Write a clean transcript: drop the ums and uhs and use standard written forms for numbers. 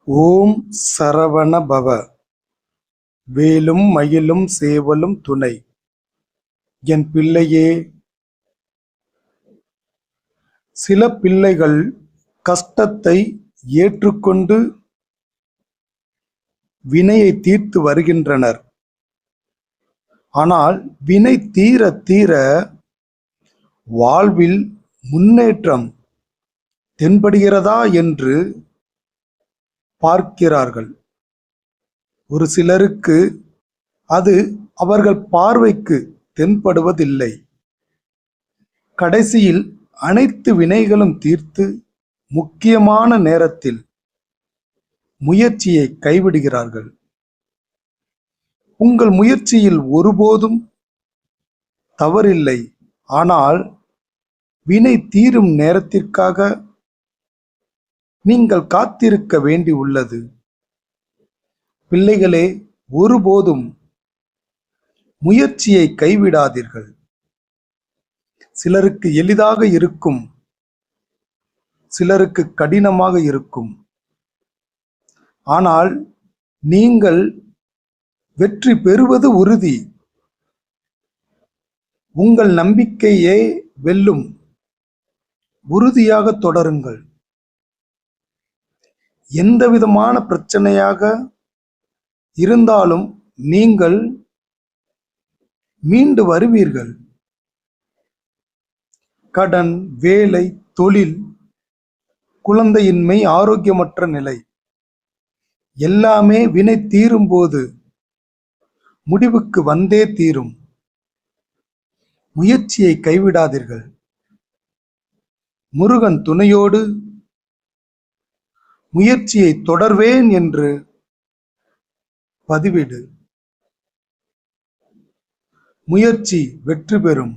ஓம் சரவண பவ. வேலும் மயிலும் சேவலும் துணை. என் பிள்ளையே, சில பிள்ளைகள் கஷ்டத்தை ஏற்றுக்கொண்டு வினையை தீர்த்து வருகின்றனர். ஆனால் வினை தீர தீர வாழ்வில் முன்னேற்றம் தென்படுகிறதா என்று பார்க்கிறார்கள். ஒரு சிலருக்கு அது அவர்கள் பார்வைக்கு தென்படுவதில்லை. கடைசியில் அனைத்து வினைகளும் தீர்த்து முக்கியமான நேரத்தில் முயற்சியை கைவிடுகிறார்கள். உங்கள் முயற்சியில் ஒருபோதும் தவறில்லை. ஆனால் வினை தீரும் நேரத்திற்காக நீங்கள் காத்திருக்க வேண்டி உள்ளது. பிள்ளைகளே, ஒருபோதும் முயற்சியை கைவிடாதீர்கள். சிலருக்கு எளிதாக இருக்கும், சிலருக்கு கடினமாக இருக்கும். ஆனால் நீங்கள் வெற்றி பெறுவது உறுதி. உங்கள் நம்பிக்கையே வெல்லும். உறுதியாக தொடருங்கள். எந்த விதமான பிரச்சனையாக இருந்தாலும் நீங்கள் மீண்டு வருவீர்கள். கடன், வேலை, தொழில், குழந்தையின்மை, ஆரோக்கியமற்ற நிலை எல்லாமே வினை தீரும்போது முடிவுக்கு வந்தே தீரும். முயற்சியை கைவிடாதீர்கள். முருகன் துணையோடு முயற்சியை தொடர்வேன் என்று பதிவிடு. முயற்சி வெற்றி பெறும்.